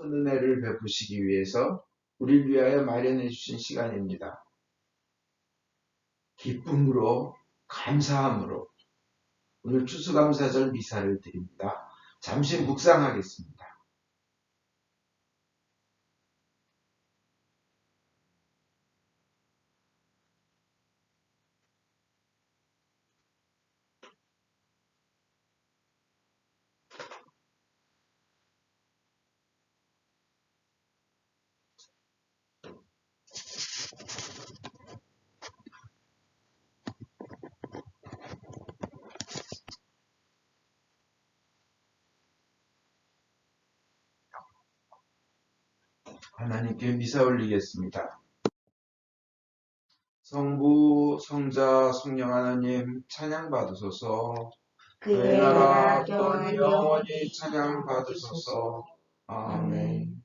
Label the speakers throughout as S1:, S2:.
S1: 큰 은혜를 베푸시기 위해서 우리를 위하여 마련해 주신 시간입니다. 기쁨으로, 감사함으로 오늘 추수감사절 미사를 드립니다. 잠시 묵상하겠습니다. 하나님께 미사 올리겠습니다. 성부, 성자, 성령 하나님 찬양 받으소서. 그의 나라 또한 영원히 찬양 받으소서. 아멘.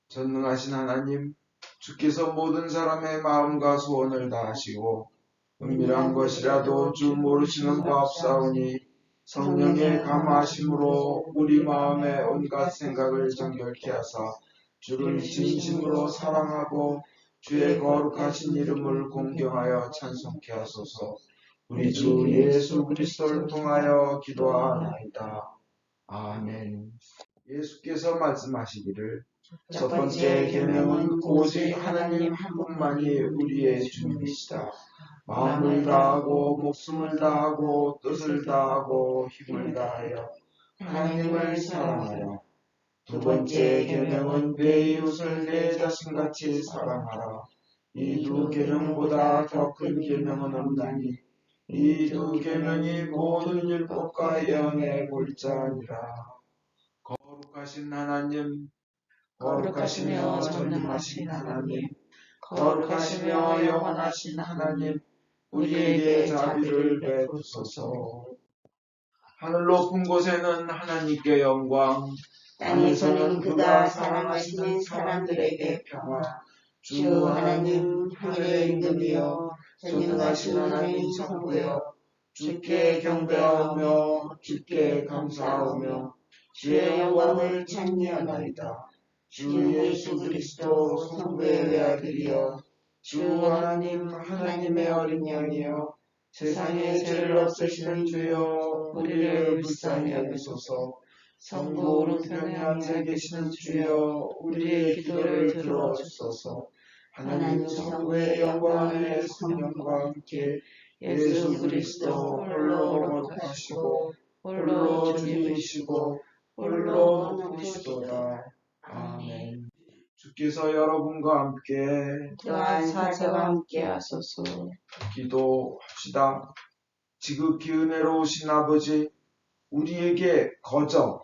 S1: 전능하신 하나님, 주께서 모든 사람의 마음과 소원을 다하시고 은밀한 것이라도 주 모르시는 바 없사오니 성령의 감화심으로 우리 마음의 온갖 생각을 정결케 하사 주를 진심으로 사랑하고 주의 거룩하신 이름을 공경하여 찬송케 하소서. 우리 주 예수 그리스도를 통하여 기도하나이다. 아멘. 예수께서 말씀하시기를 첫 번째 계명은 오직 하나님 한 분만이 우리의 주님이시다. 마음을 다하고 목숨을 다하고 뜻을 다하고 힘을 다하여 하나님을 사랑하라. 두 번째 계명은 내 이웃을 내 자신같이 사랑하라. 이 두 계명보다 더 큰 계명은 없나니 이 두 계명이 모든 율법과 예언의 골자니라. 거룩하신 하나님, 거룩하시며 전능하신 하나님, 거룩하시며 영원하신 하나님, 우리에게 자비를 베푸소서. 하늘 높은 곳에는 하나님께 영광,
S2: 땅에서는 그가 사랑하시는 사람들에게 평화. 주 하나님 하늘의 임금이여 전능하신 하나님 성부여 주께 경배하오며 주께 감사하오며 주의 영광을 찬미하나이다. 주 예수 그리스도 성부의 외아들이여 주 하나님 하나님의 어린 양이여 세상의 죄를 없애시는 주여 우리를 불쌍히 여기소서. 성부 오른편에 앉아 계시는 주여 우리의 기도를 들어주소서. 하나님 성부의 영광 안에 성령과 함께 예수 그리스도 홀로 거룩하시고 홀로 주님이시고 홀로 높으시도다. 아멘.
S1: 주께서 여러분과 함께
S2: 또한 사자와 함께 하소서.
S1: 기도합시다. 지극히 은혜로우신 아버지, 우리에게 거저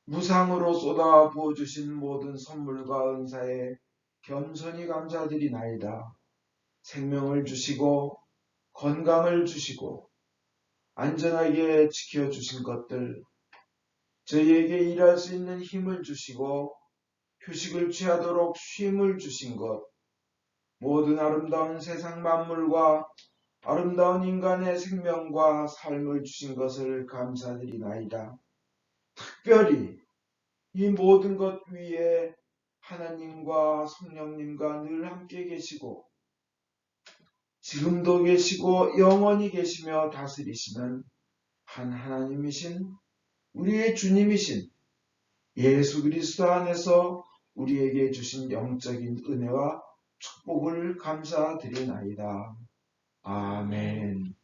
S1: 무상으로 쏟아 부어주신 모든 선물과 은사에 겸손히 감사드리나이다. 생명을 주시고 건강을 주시고 안전하게 지켜주신 것들, 저희에게 일할 수 있는 힘을 주시고 휴식을 취하도록 쉼을 주신 것, 모든 아름다운 세상 만물과 아름다운 인간의 생명과 삶을 주신 것을 감사드리나이다. 특별히 이 모든 것 위에 하나님과 성령님과 늘 함께 계시고 지금도 계시고 영원히 계시며 다스리시는 한 하나님이신 우리의 주님이신 예수 그리스도 안에서 우리에게 주신 영적인 은혜와 축복을 감사드리나이다. 아멘.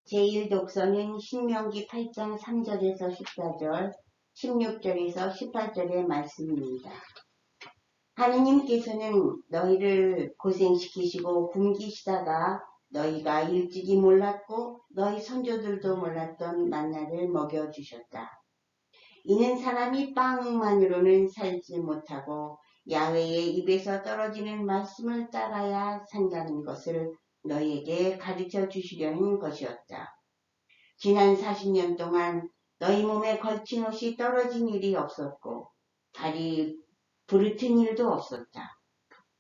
S3: 제1독서는 신명기 8장 3절에서 14절, 16절에서 18절의 말씀입니다. 하느님께서는 너희를 고생시키시고 굶기시다가 너희가 일찍이 몰랐고 너희 선조들도 몰랐던 만나를 먹여주셨다. 이는 사람이 빵만으로는 살지 못하고 야훼의 입에서 떨어지는 말씀을 따라야 산다는 것을 너희에게 가르쳐 주시려는 것이었다. 지난 40년 동안 너희 몸에 걸친 옷이 떨어진 일이 없었고 발이 부르튼 일도 없었다.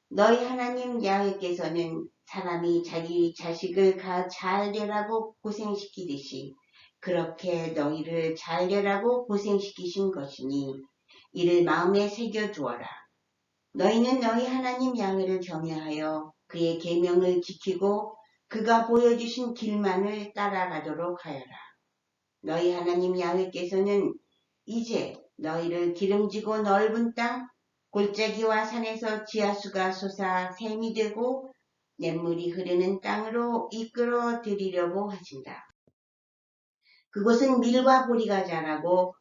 S3: 너희 하나님 야훼께서는 사람이 자기 자식을 잘 되라고 고생시키듯이 그렇게 너희를 잘되라고 고생시키신 것이니 이를 마음에 새겨두어라. 너희는 너희 하나님 야훼를 경외하여 그의 계명을 지키고 그가 보여주신 길만을 따라가도록 하여라. 너희 하나님 야훼께서는 이제 너희를 기름지고 넓은 땅, 골짜기와 산에서 지하수가 솟아 샘이 되고 냇물이 흐르는 땅으로 이끌어 들이려고 하신다. 그곳은 밀과 보리가 자라고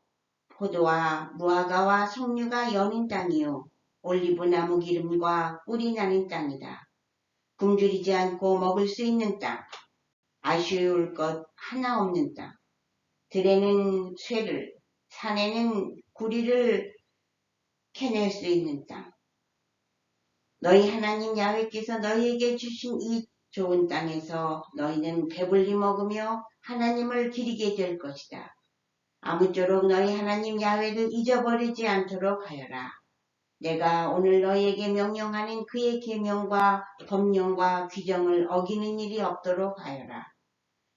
S3: 포도와 무화과와 석류가 여는 땅이요 올리브나무 기름과 꿀이 나는 땅이다. 굶주리지 않고 먹을 수 있는 땅, 아쉬울 것 하나 없는 땅, 들에는 쇠를, 산에는 구리를 캐낼 수 있는 땅. 너희 하나님 야훼께서 너희에게 주신 이 좋은 땅에서 너희는 배불리 먹으며 하나님을 기리게 될 것이다. 아무쪼록 너희 하나님 야훼를 잊어버리지 않도록 하여라. 내가 오늘 너희에게 명령하는 그의 계명과 법령과 규정을 어기는 일이 없도록 하여라.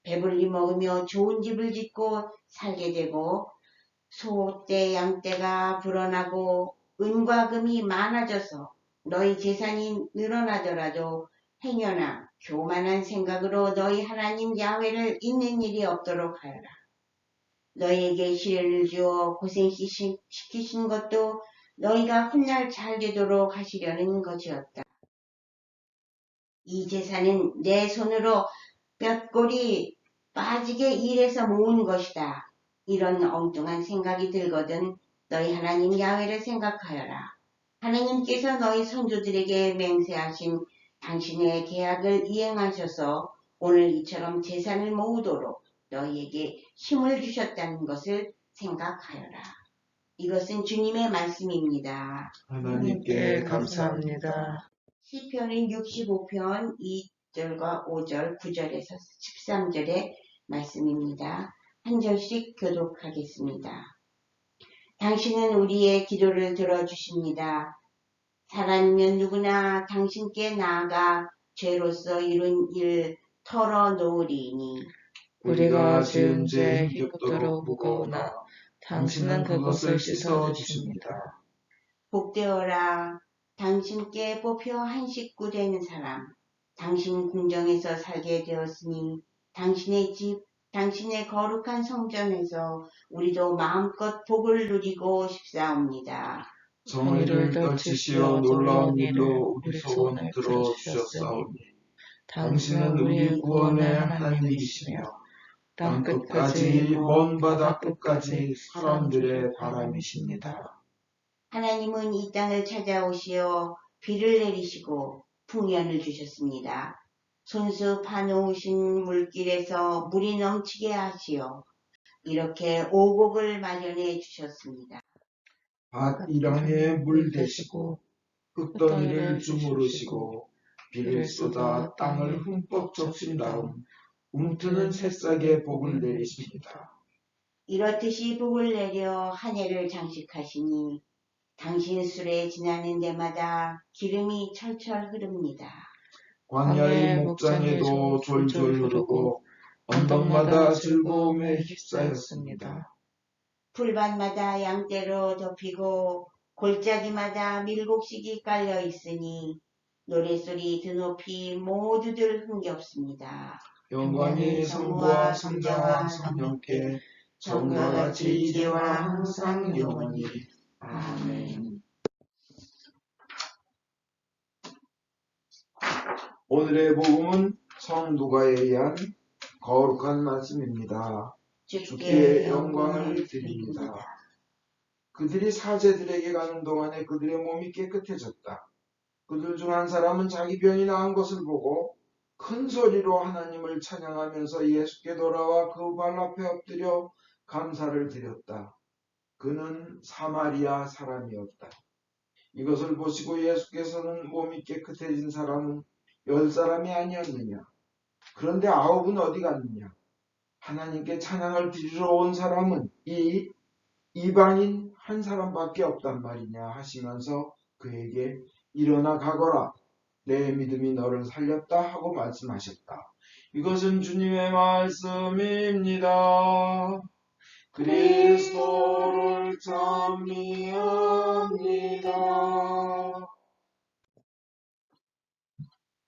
S3: 배불리 먹으며 좋은 집을 짓고 살게 되고 소떼 양떼가 불어나고 은과 금이 많아져서 너희 재산이 늘어나더라도 행여나 교만한 생각으로 너희 하나님 야훼를 잊는 일이 없도록 하여라. 너희에게 시련을 주어 고생시키신 것도 너희가 훗날 잘 되도록 하시려는 것이었다. 이 재산은 내 손으로 뼈골이 빠지게 일해서 모은 것이다. 이런 엉뚱한 생각이 들거든 너희 하나님 야훼를 생각하여라. 하나님께서 너희 선조들에게 맹세하신 당신의 계약을 이행하셔서 오늘 이처럼 재산을 모으도록 너희에게 힘을 주셨다는 것을 생각하여라. 이것은 주님의 말씀입니다.
S1: 하나님께 감사합니다.
S3: 시편은 65편 2절과 5절, 9절에서 13절의 말씀입니다. 한 절씩 교독하겠습니다. 당신은 우리의 기도를 들어주십니다. 사람이면 누구나 당신께 나아가 죄로서 이룬 일 털어놓으리니
S2: 우리가 지은 죄 힘겹도록 무거우나 당신은 그것을 씻어주십니다.
S3: 복되어라. 당신께 뽑혀 한 식구 되는 사람. 당신 궁정에서 살게 되었으니 당신의 집, 당신의 거룩한 성전에서 우리도 마음껏 복을 누리고 싶사옵니다.
S1: 정의를 떨치시어 놀라운 일로 우리 소원을 들어주셨사오니 당신은 우리 구원의 하나님이시며 땅끝까지 먼 바다 끝까지 사람들의 바람이십니다.
S3: 하나님은 이 땅을 찾아오시어 비를 내리시고 풍년을 주셨습니다. 손수 파놓으신 물길에서 물이 넘치게 하시어 이렇게 오곡을 마련해 주셨습니다.
S1: 밭 이랑에 물 대시고 흙덩이를 주무르시고 비를 쏟아 땅을 흠뻑 적신 다음 움트는 새싹에 복을 내리십니다.
S3: 이렇듯이 복을 내려 한 해를 장식하시니 당신 술에 지나는 데마다 기름이 철철 흐릅니다.
S1: 광야의 목장에도 졸졸 흐르고 언덕마다 즐거움에 휩싸였습니다.
S3: 풀밭마다 양떼로 덮이고 골짜기마다 밀곡식이 깔려 있으니 노랫소리 드높이 모두들 흥겹습니다.
S1: 영광이 성부와 성자와 성령께 전과 같이 이제와 항상 영원히. 아멘. 오늘의 복음은 성도가에 의한 거룩한 말씀입니다. 주께 영광을 드립니다. 그들이 사제들에게 가는 동안에 그들의 몸이 깨끗해졌다. 그들 중 한 사람은 자기 병이 나은 것을 보고 큰 소리로 하나님을 찬양하면서 예수께 돌아와 그 발 앞에 엎드려 감사를 드렸다. 그는 사마리아 사람이었다. 이것을 보시고 예수께서는 몸이 깨끗해진 사람은 10사람이 아니었느냐? 그런데 9은 어디 갔느냐? 하나님께 찬양을 드리러 온 사람은 이 이방인 한 사람밖에 없단 말이냐 하시면서 그에게 일어나 가거라. 내 믿음이 너를 살렸다 하고 말씀하셨다. 이것은 주님의 말씀입니다. 그리스도를 찬미합니다.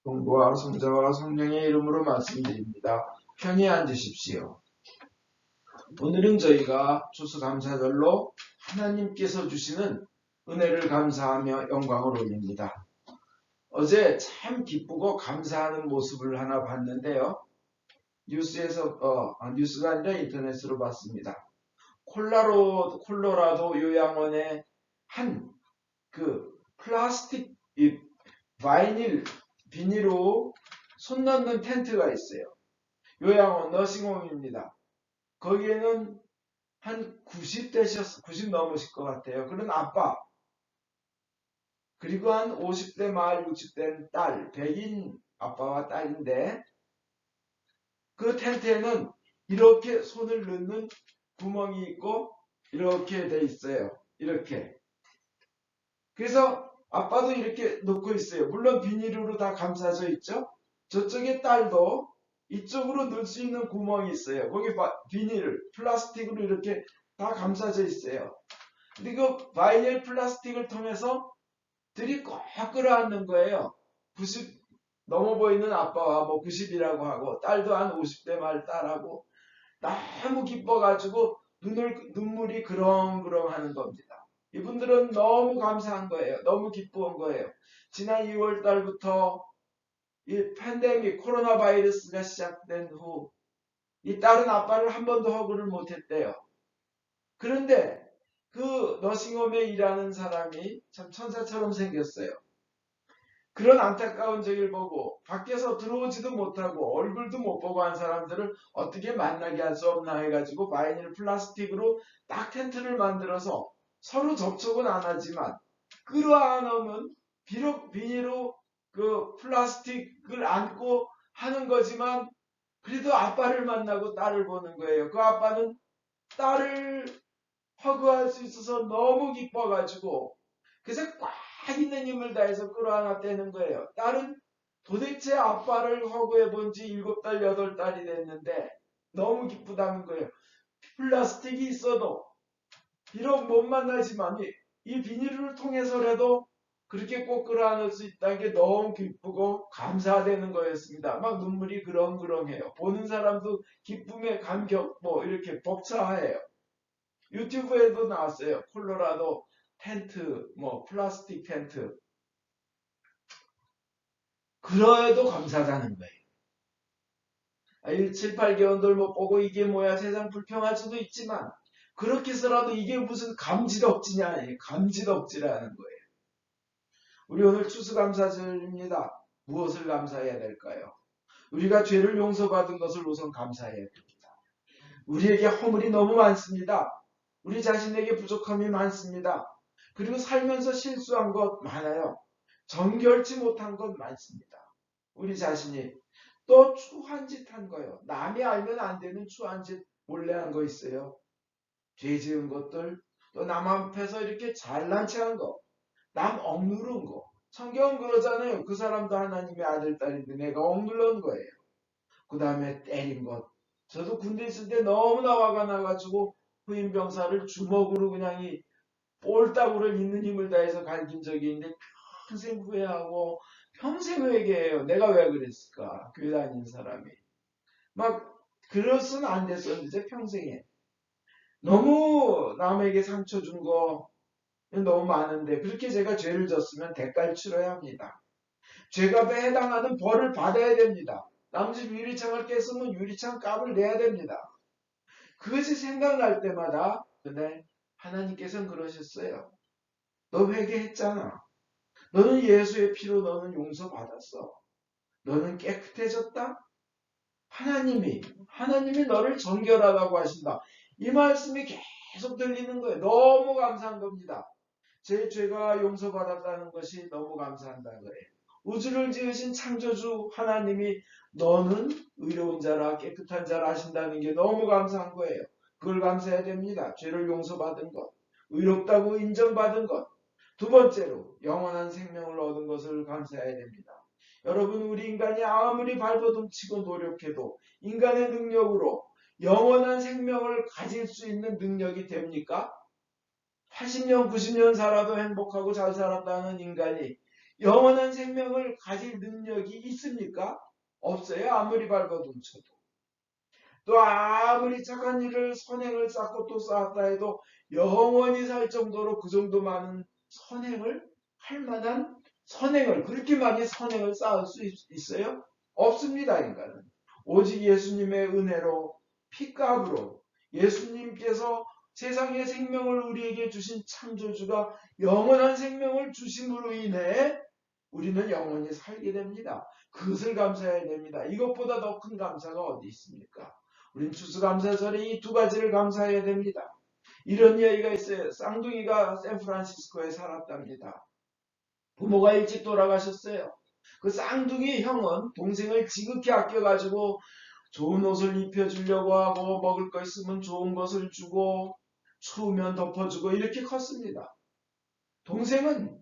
S1: 성부와 성자와 성령의 이름으로 말씀드립니다. 편히 앉으십시오. 오늘은 저희가 추수감사절로 하나님께서 주시는 은혜를 감사하며 영광을 올립니다. 어제 참 기쁘고 감사하는 모습을 하나 봤는데요. 뉴스가 아니라 인터넷으로 봤습니다. 콜로라도 요양원에 한 플라스틱 비닐로 손 넣는 텐트가 있어요. 요양원 너싱홈입니다. 거기에는 한 90 넘으실 것 같아요. 그런 아빠, 그리고 한 50대 말 60대 딸, 백인 아빠와 딸인데, 그 텐트에는 이렇게 손을 넣는 구멍이 있고 이렇게 돼 있어요. 이렇게. 그래서 아빠도 이렇게 놓고 있어요. 물론 비닐로 다 감싸져 있죠. 저쪽에 딸도 이쪽으로 넣을 수 있는 구멍이 있어요. 거기 플라스틱으로 이렇게 다 감싸져 있어요. 근데 그 바이닐 플라스틱을 통해서 들이 꼭 끌어안는 거예요. 90 넘어 보이는 아빠와 90이라고 하고 딸도 한 50대 말 딸하고 너무 기뻐가지고 눈물이 그렁그렁 하는 겁니다. 이분들은 너무 감사한 거예요. 너무 기뻐한 거예요. 지난 2월 달부터 이 팬데믹 코로나 바이러스가 시작된 후 이 딸은 아빠를 한 번도 허그를 못했대요. 그런데 그 너싱홈에 일하는 사람이 참 천사처럼 생겼어요. 그런 안타까운 저기를 보고 밖에서 들어오지도 못하고 얼굴도 못 보고 한 사람들을 어떻게 만나게 할 수 없나 해가지고 바이닐 플라스틱으로 딱 텐트를 만들어서 서로 접촉은 안 하지만 끌어안으면 비록 비닐로 그 플라스틱을 안고 하는 거지만 그래도 아빠를 만나고 딸을 보는 거예요. 그 아빠는 딸을 허그할 수 있어서 너무 기뻐가지고 그래서 꽉 있는 힘을 다해서 끌어안았다는 거예요. 딸은 도대체 아빠를 허그해 본 지 7달, 8달이 됐는데 너무 기쁘다는 거예요. 플라스틱이 있어도 비록 못 만나지만 이 비닐을 통해서라도 그렇게 꼭 끌어안을 수 있다는 게 너무 기쁘고 감사되는 거였습니다. 막 눈물이 그렁그렁해요. 보는 사람도 기쁨의 감격 이렇게 벅차해요. 유튜브에도 나왔어요. 콜로라도 텐트, 플라스틱 텐트. 그래도 감사하다는 거예요. 7, 8개월들 못 보고 이게 뭐야 세상 불평할 수도 있지만 그렇게 해서라도 이게 무슨 감지덕지냐, 감지덕지라는 거예요. 우리 오늘 추수감사절입니다. 무엇을 감사해야 될까요? 우리가 죄를 용서받은 것을 우선 감사해야 됩니다. 우리에게 허물이 너무 많습니다. 우리 자신에게 부족함이 많습니다. 그리고 살면서 실수한 것 많아요. 정결치 못한 것 많습니다. 우리 자신이 또 추한 짓 한 거예요. 남이 알면 안 되는 추한 짓 몰래 한 거 있어요. 죄 지은 것들, 또 남 앞에서 이렇게 잘난 체한 거, 남 억누른 거. 성경은 그러잖아요. 그 사람도 하나님의 아들, 딸인데 내가 억눌른 거예요. 그 다음에 때린 것. 저도 군대 있을 때 너무나 화가 나가지고 후임병사를 주먹으로 그냥 이 볼따구를 있는 힘을 다해서 갈긴 적이 있는데 평생 후회하고 평생 회개해요. 내가 왜 그랬을까? 교회 다니는 사람이. 막 그랬으면 안 됐었는데 평생에. 너무 남에게 상처 준 거 너무 많은데 그렇게 제가 죄를 졌으면 대가를 치러야 합니다. 죄값에 해당하는 벌을 받아야 됩니다. 남집 유리창을 깼으면 유리창 값을 내야 됩니다. 그것이 생각날 때마다 근데 하나님께서는 그러셨어요. 너 회개했잖아. 너는 예수의 피로 너는 용서받았어. 너는 깨끗해졌다. 하나님이 너를 정결하다고 하신다. 이 말씀이 계속 들리는 거예요. 너무 감사한 겁니다. 제 죄가 용서받았다는 것이 너무 감사한다는 거예요. 우주를 지으신 창조주 하나님이 너는 의로운 자라 깨끗한 자라 하신다는 게 너무 감사한 거예요. 그걸 감사해야 됩니다. 죄를 용서받은 것, 의롭다고 인정받은 것. 두 번째로 영원한 생명을 얻은 것을 감사해야 됩니다. 여러분, 우리 인간이 아무리 발버둥치고 노력해도 인간의 능력으로 영원한 생명을 가질 수 있는 능력이 됩니까? 80년, 90년 살아도 행복하고 잘 살았다는 인간이 영원한 생명을 가질 능력이 있습니까? 없어요. 아무리 발버둥쳐도. 또 아무리 착한 일을 선행을 쌓고 또 쌓았다 해도 영원히 살 정도로 그 정도 많은 선행을 할 만한 선행을 그렇게 많이 선행을 쌓을 수 있어요? 없습니다. 인간은 오직 예수님의 은혜로 피값으로 예수님께서 세상의 생명을 우리에게 주신 창조주가 영원한 생명을 주심으로 인해 우리는 영원히 살게 됩니다. 그것을 감사해야 됩니다. 이것보다 더 큰 감사가 어디 있습니까? 우린 추수감사절에 이 두 가지를 감사해야 됩니다. 이런 이야기가 있어요. 쌍둥이가 샌프란시스코에 살았답니다. 부모가 일찍 돌아가셨어요. 그 쌍둥이 형은 동생을 지극히 아껴가지고 좋은 옷을 입혀주려고 하고 먹을 거 있으면 좋은 것을 주고 추우면 덮어주고 이렇게 컸습니다. 동생은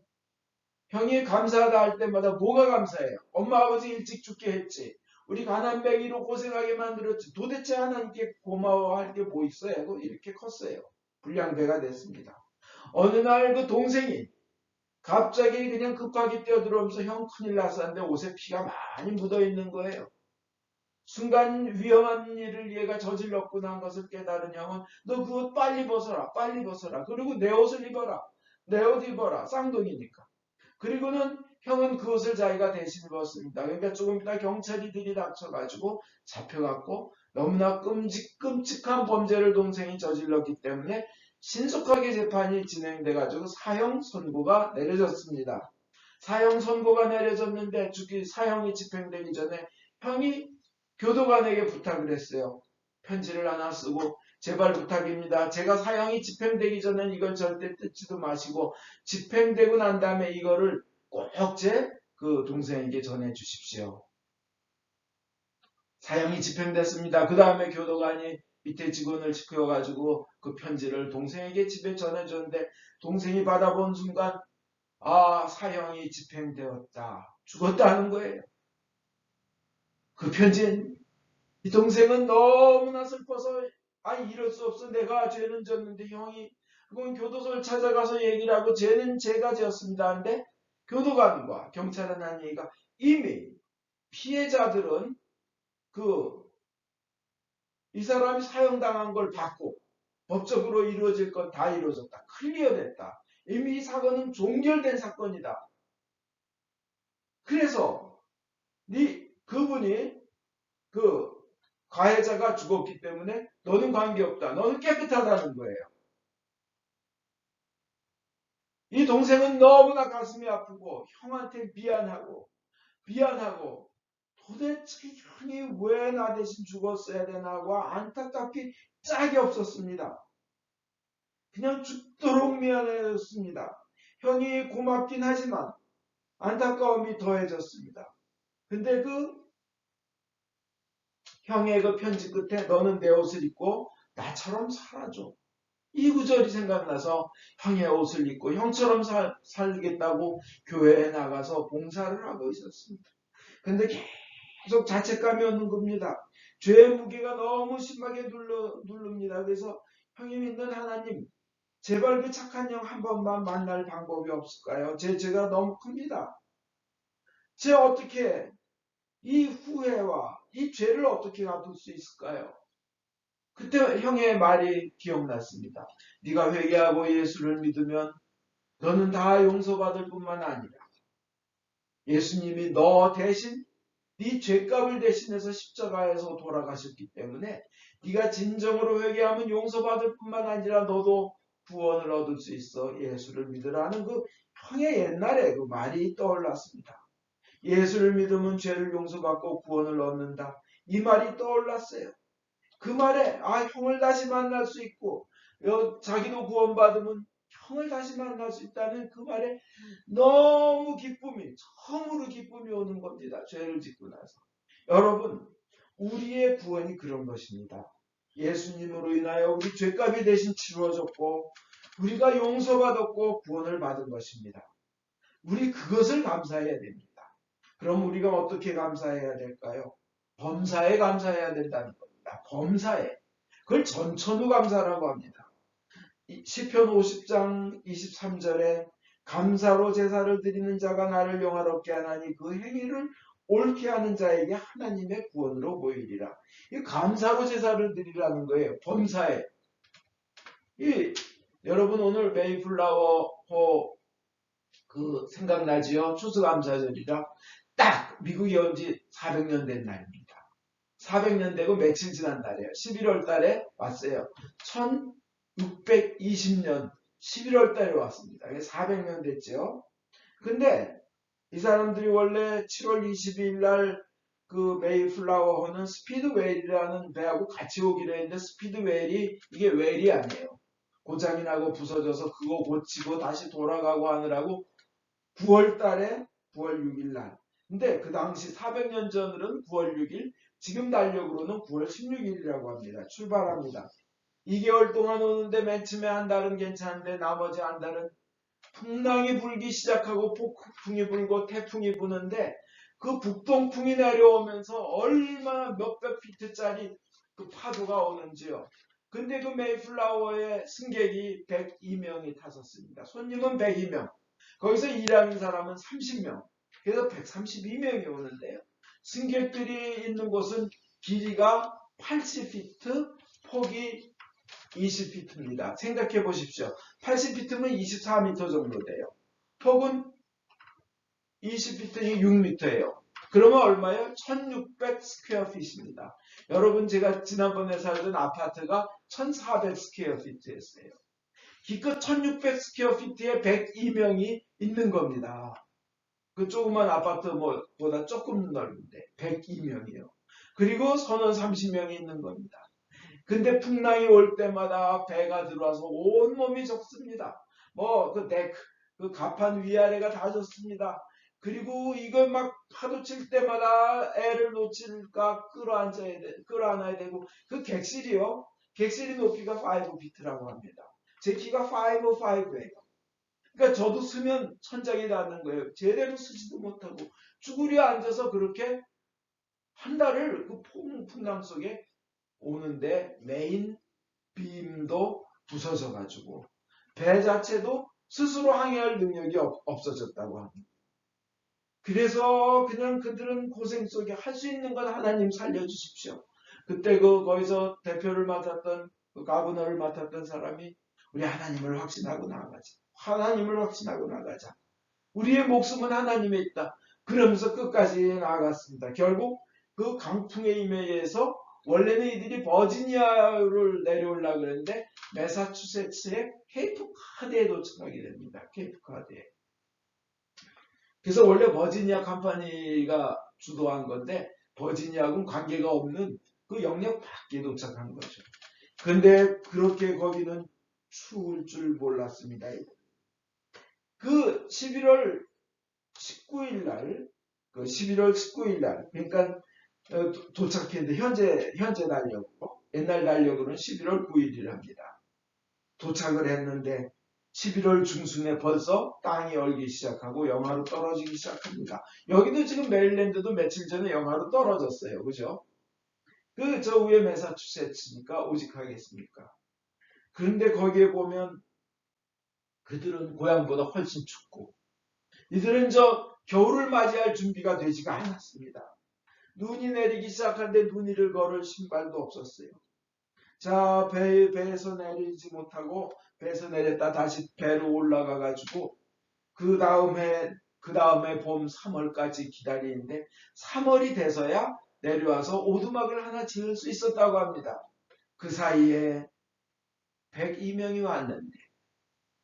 S1: 형이 감사하다 할 때마다 뭐가 감사해요? 엄마 아버지 일찍 죽게 했지. 우리 가난뱅이로 고생하게 만들었지. 도대체 하나님께 고마워할 게 뭐 있어요? 이렇게 컸어요. 불량배가 됐습니다. 어느 날 그 동생이 갑자기 그냥 급하게 뛰어들어오면서 형 큰일 났었는데 옷에 피가 많이 묻어 있는 거예요. 순간 위험한 일을 얘가 저질렀구나 한 것을 깨달은 형은 너 그 옷 빨리 벗어라. 빨리 벗어라. 그리고 내 옷을 입어라. 내 옷 입어라. 쌍둥이니까. 그리고는 형은 그 옷을 자기가 대신 입었습니다. 그러니까 조금 이따 경찰이 들이닥쳐가지고 잡혀갔고 너무나 끔찍한 범죄를 동생이 저질렀기 때문에 신속하게 재판이 진행돼가지고 사형 선고가 내려졌습니다. 사형 선고가 내려졌는데 사형이 집행되기 전에 형이 교도관에게 부탁을 했어요. 편지를 하나 쓰고 제발 부탁입니다. 제가 사형이 집행되기 전엔 이걸 절대 뜯지도 마시고 집행되고 난 다음에 이거를 꼭 제 그 동생에게 전해 주십시오. 사형이 집행됐습니다. 그 다음에 교도관이 밑에 직원을 시켜가지고 그 편지를 동생에게 집에 전해줬는데 동생이 받아본 순간 사형이 집행되었다. 죽었다는 거예요. 그 편지는 이 동생은 너무나 슬퍼서 이럴 수 없어. 내가 죄는 졌는데 형이 그건 교도소를 찾아가서 얘기를 하고 죄는 제가 지었습니다. 하는데 교도관과 경찰은 한 얘기가 이미 피해자들은 이 사람이 사형당한 걸 받고 법적으로 이루어질 건 다 이루어졌다. 클리어됐다. 이미 이 사건은 종결된 사건이다. 그래서 그분이 가해자가 죽었기 때문에 너는 관계없다. 너는 깨끗하다는 거예요. 이 동생은 너무나 가슴이 아프고 형한테 미안하고 도대체 형이 왜 나 대신 죽었어야 되나 하고 안타깝게 짝이 없었습니다. 그냥 죽도록 미안해졌습니다. 형이 고맙긴 하지만 안타까움이 더해졌습니다. 근데 형의 그 편지 끝에 너는 내 옷을 입고 나처럼 살아줘. 이 구절이 생각나서 형의 옷을 입고 형처럼 살겠다고 교회에 나가서 봉사를 하고 있었습니다. 근데 계속 자책감이 오는 겁니다. 죄의 무게가 너무 심하게 누릅니다. 그래서 형이 믿는 하나님, 제발 그 착한 형 한 번만 만날 방법이 없을까요? 제 죄가 너무 큽니다. 어떻게 이 후회와 이 죄를 어떻게 갚을 수 있을까요? 그때 형의 말이 기억났습니다. 네가 회개하고 예수를 믿으면 너는 다 용서받을 뿐만 아니라 예수님이 너 대신 네 죄값을 대신해서 십자가에서 돌아가셨기 때문에 네가 진정으로 회개하면 용서받을 뿐만 아니라 너도 구원을 얻을 수 있어. 예수를 믿으라는 그 형의 옛날에 그 말이 떠올랐습니다. 예수를 믿으면 죄를 용서받고 구원을 얻는다. 이 말이 떠올랐어요. 그 말에 형을 다시 만날 수 있고 자기도 구원받으면 형을 다시 만날 수 있다는 그 말에 너무 처음으로 기쁨이 오는 겁니다. 죄를 짓고 나서. 여러분, 우리의 구원이 그런 것입니다. 예수님으로 인하여 우리 죄값이 대신 치루어졌고 우리가 용서받았고 구원을 받은 것입니다. 우리 그것을 감사해야 됩니다. 그럼 우리가 어떻게 감사해야 될까요? 범사에 감사해야 된다는 겁니다. 범사에. 그걸 전천후 감사라고 합니다. 시편 50장 23절에 감사로 제사를 드리는 자가 나를 영화롭게 하나니 그 행위를 옳게 하는 자에게 하나님의 구원으로 보이리라. 이 감사로 제사를 드리라는 거예요. 범사에. 여러분 오늘 메이플라워 그 생각나지요? 추수감사절이라 딱 미국이 온 지 400년 된 날입니다. 400년 되고 며칠 지난 날이에요. 11월 달에 왔어요. 1620년 11월 달에 왔습니다. 400년 됐죠. 근데 이 사람들이 원래 7월 22일 날 그 메이플라워호는 스피드웨일이라는 배하고 같이 오기로 했는데 스피드웨일이 이게 웨일이 아니에요. 고장이 나고 부서져서 그거 고치고 다시 돌아가고 하느라고 9월 달에 9월 6일 날. 근데 그 당시 400년 전으로는 9월 6일, 지금 달력으로는 9월 16일이라고 합니다. 출발합니다. 2개월 동안 오는데 맨 처음에 한 달은 괜찮은데 나머지 한 달은 풍랑이 불기 시작하고 폭풍이 불고 태풍이 부는데 그 북동풍이 내려오면서 얼마나 몇백 피트짜리 그 파도가 오는지요. 근데 그 메이플라워의 승객이 102명이 탔었습니다. 손님은 102명. 거기서 일하는 사람은 30명. 그래서 132명이 오는데요. 승객들이 있는 곳은 길이가 80피트, 폭이 20피트입니다. 생각해 보십시오. 80피트면 24m 정도 돼요. 폭은 20피트니 6m예요. 그러면 얼마예요? 1600 스퀘어핏입니다. 여러분 제가 지난번에 살던 아파트가 1400 스퀘어핏였어요. 기껏 1600 스퀘어피트에 102명이 있는 겁니다. 그 조그만 아파트보다 조금 넓은데 102명이요. 그리고 선원 30명이 있는 겁니다. 근데 풍랑이 올 때마다 배가 들어와서 온몸이 젖습니다. 그 데크, 그 갑판 위아래가 다 젖습니다. 그리고 이걸 막 파도 칠 때마다 애를 놓칠까 끌어안아야 되고 그 객실이요. 객실이 높이가 5피트라고 합니다. 제 키가 5'5'예요. 그러니까 저도 쓰면 천장에 닿는 거예요. 제대로 쓰지도 못하고 쭈그려 앉아서 그렇게 한 달을 그 풍랑 속에 오는데 메인 빔도 부서져 가지고 배 자체도 스스로 항해할 능력이 없어졌다고 합니다. 그래서 그냥 그들은 고생 속에 할 수 있는 건 하나님 살려주십시오. 그때 거기서 대표를 맡았던 가버너를 맡았던 사람이 우리 하나님을 확신하고 나가자. 하나님을 확신하고 나가자. 우리의 목숨은 하나님에 있다. 그러면서 끝까지 나아갔습니다. 결국 그 강풍의 힘에 의해서 원래는 이들이 버지니아를 내려오려고 그랬는데 매사추세츠의 케이프카드에 도착하게 됩니다. 케이프카드에. 그래서 원래 버지니아 컴퍼니가 주도한 건데 버지니아하고는 관계가 없는 그 영역 밖에 도착한 거죠. 근데 그렇게 거기는 추울 줄 몰랐습니다. 그 11월 19일 날, 그러니까 도착했는데 현재 달력으로 옛날 달력으로는 11월 9일이랍니다. 도착을 했는데 11월 중순에 벌써 땅이 얼기 시작하고 영하로 떨어지기 시작합니다. 여기도 지금 메릴랜드도 며칠 전에 영하로 떨어졌어요. 그죠? 저 위에 매사추세츠니까 오직하겠습니까? 그런데 거기에 보면 그들은 고향보다 훨씬 춥고 이들은 겨울을 맞이할 준비가 되지가 않았습니다. 눈이 내리기 시작하는데 눈 위를 걸을 신발도 없었어요. 자, 배에서 내리지 못하고 배에서 내렸다 다시 배로 올라가 가지고 그 다음에 봄 3월까지 기다리는데 3월이 돼서야 내려와서 오두막을 하나 지을 수 있었다고 합니다. 그 사이에 102명이 왔는데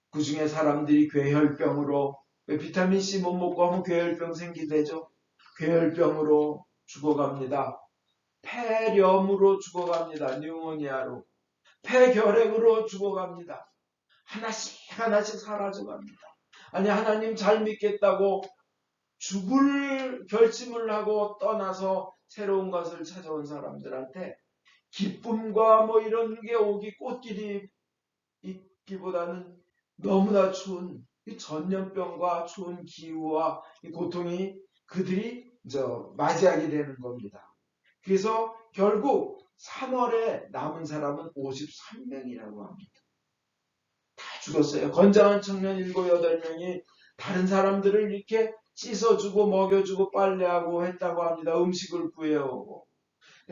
S1: 그 중에 사람들이 괴혈병으로 비타민C 못 먹고 하면 괴혈병 생기대죠. 괴혈병으로 죽어갑니다. 폐렴으로 죽어갑니다. 뉴모니아로. 폐결핵으로 죽어갑니다. 하나씩 사라져갑니다. 아니 하나님 잘 믿겠다고 죽을 결심을 하고 떠나서 새로운 것을 찾아온 사람들한테 기쁨과 이런 게 오기 꽃길이 있기보다는 너무나 추운 이 전염병과 추운 기후와 이 고통이 그들이 맞이하게 되는 겁니다. 그래서 결국 3월에 남은 사람은 53명이라고 합니다. 다 죽었어요. 건장한 청년 7, 8명이 다른 사람들을 이렇게 씻어주고 먹여주고 빨래하고 했다고 합니다. 음식을 구해오고.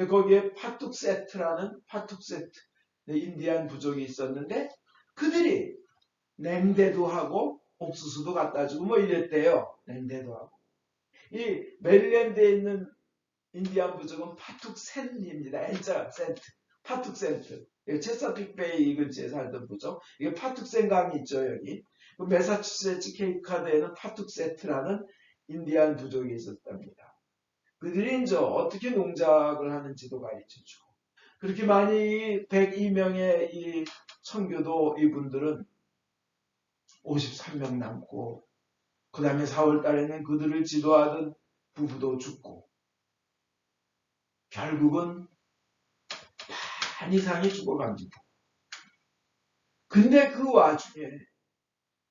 S1: 거기에 파툭세트라는 파툭세트 인디안 부족이 있었는데 그들이 냉대도 하고 옥수수도 갖다 주고 뭐 이랬대요. 냉대도 하고. 이 메릴랜드에 있는 인디안 부족은 파툭센입니다. N자 센트. 파툭센트. 체사픽 베이 근처에 살던 부족. 이게 파툭센 강이 있죠, 여기. 매사추세츠 케이프카드에는 파툭세트라는 인디안 부족이 있었답니다. 그들이 이제 어떻게 농작을 하는지도 가르쳐주고. 그렇게 많이 102명의 이 선교도 이분들은 53명 남고, 그 다음에 4월 달에는 그들을 지도하던 부부도 죽고, 결국은 반 이상이 죽어갑니다. 근데 그 와중에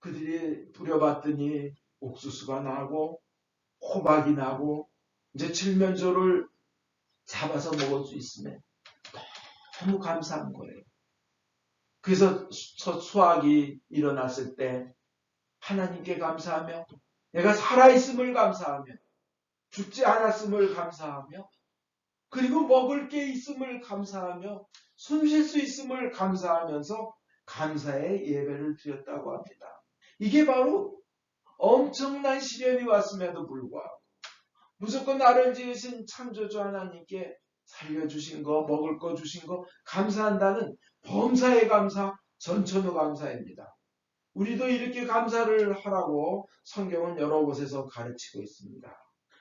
S1: 그들이 부려봤더니 옥수수가 나고 호박이 나고 이제 칠면조를 잡아서 먹을 수 있으면 너무 감사한 거예요. 그래서 첫 수확이 일어났을 때 하나님께 감사하며 내가 살아있음을 감사하며 죽지 않았음을 감사하며 그리고 먹을 게 있음을 감사하며 숨 쉴 수 있음을 감사하면서 감사의 예배를 드렸다고 합니다. 이게 바로 엄청난 시련이 왔음에도 불구하고 무조건 나를 지으신 창조주 하나님께 살려주신 거, 먹을 거 주신 거 감사한다는 범사의 감사, 전천후 감사입니다. 우리도 이렇게 감사를 하라고 성경은 여러 곳에서 가르치고 있습니다.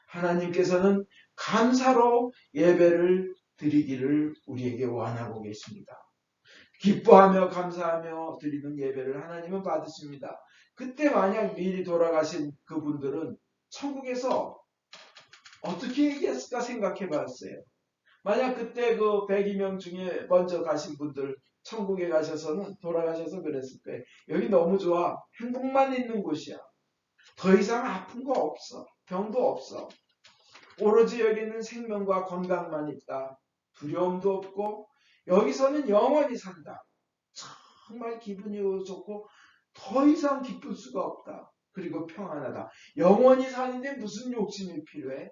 S1: 하나님께서는 감사로 예배를 드리기를 우리에게 원하고 계십니다. 기뻐하며 감사하며 드리는 예배를 하나님은 받으십니다. 그때 만약 미리 돌아가신 그분들은 천국에서 어떻게 얘기했을까 생각해 봤어요. 만약 그때 그 102명 중에 먼저 가신 분들 천국에 가셔서는 돌아가셔서 그랬을 거예요. 여기 너무 좋아. 행복만 있는 곳이야. 더 이상 아픈 거 없어. 병도 없어. 오로지 여기는 생명과 건강만 있다. 두려움도 없고 여기서는 영원히 산다. 정말 기분이 좋고 더 이상 기쁠 수가 없다. 그리고 평안하다. 영원히 사는데 무슨 욕심이 필요해?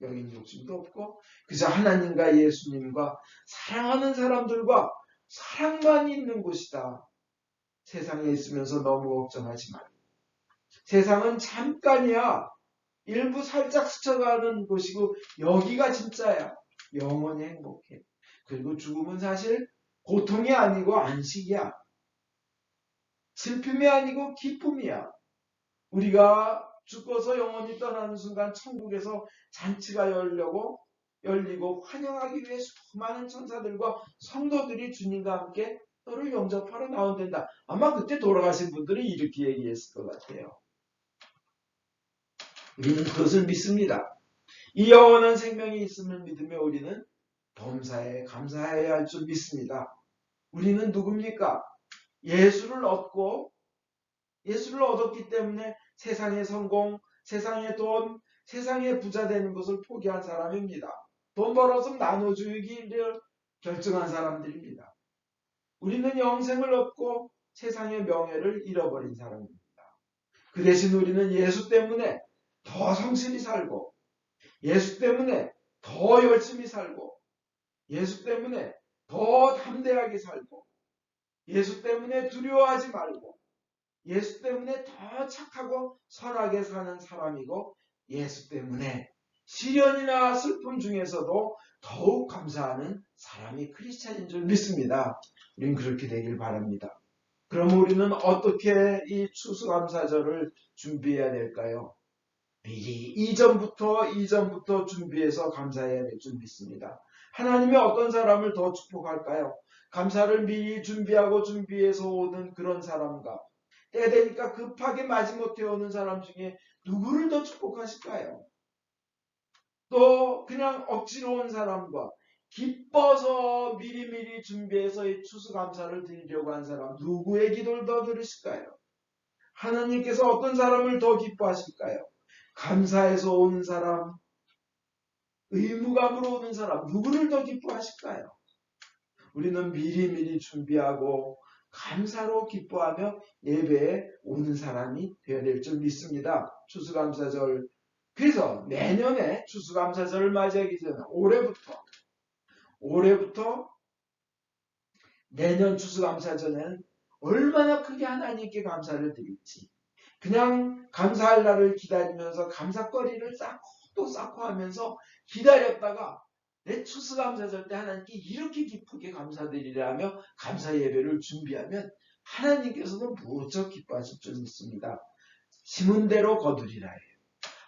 S1: 여긴 욕심도 없고 그저 하나님과 예수님과 사랑하는 사람들과 사랑만 있는 곳이다. 세상에 있으면서 너무 걱정하지 마. 세상은 잠깐이야. 일부 살짝 스쳐가는 곳이고 여기가 진짜야. 영원히 행복해. 그리고 죽음은 사실 고통이 아니고 안식이야. 슬픔이 아니고 기쁨이야. 우리가 죽어서 영원히 떠나는 순간 천국에서 잔치가 열리고 환영하기 위해 수많은 천사들과 성도들이 주님과 함께 너를 영접하러 나온단다. 아마 그때 돌아가신 분들이 이렇게 얘기했을 것 같아요. 우리는 그것을 믿습니다. 이 영원한 생명이 있음을 믿으며 우리는 범사에 감사해야 할 줄 믿습니다. 우리는 누굽니까? 예수를 얻었기 때문에 세상의 성공, 세상의 돈, 세상의 부자 되는 것을 포기한 사람입니다. 돈 벌어서 나눠주기를 결정한 사람들입니다. 우리는 영생을 얻고 세상의 명예를 잃어버린 사람입니다. 그 대신 우리는 예수 때문에 더 성실히 살고 예수 때문에 더 열심히 살고 예수 때문에 더 담대하게 살고 예수 때문에 두려워하지 말고 예수 때문에 더 착하고 선하게 사는 사람이고 예수 때문에 시련이나 슬픔 중에서도 더욱 감사하는 사람이 크리스찬인 줄 믿습니다. 우리는 그렇게 되길 바랍니다. 그럼 우리는 어떻게 이 추수감사절을 준비해야 될까요? 미리 이전부터 준비해서 감사해야 될 줄 믿습니다. 하나님이 어떤 사람을 더 축복할까요? 감사를 미리 준비해서 오는 그런 사람과 때 되니까 급하게 마지못해 오는 사람 중에 누구를 더 축복하실까요? 또 그냥 억지로 온 사람과 기뻐서 미리미리 준비해서 이 추수감사를 드리려고 한 사람 누구의 기도를 더 들으실까요? 하나님께서 어떤 사람을 더 기뻐하실까요? 감사해서 오는 사람, 의무감으로 오는 사람, 누구를 더 기뻐하실까요? 우리는 미리미리 준비하고 감사로 기뻐하며 예배에 오는 사람이 되어야 될 줄 믿습니다. 추수감사절. 그래서 내년에 추수감사절을 맞이하기 전에 올해부터 내년 추수감사절에는 얼마나 크게 하나님께 감사를 드릴지, 그냥 감사할 날을 기다리면서 감사거리를 쌓고 또 쌓고 하면서 기다렸다가 내 추수감사절 때 하나님께 이렇게 기쁘게 감사드리라며 감사 예배를 준비하면 하나님께서는 무척 기뻐하실 줄 믿습니다. 심은 대로 거두리라 해요.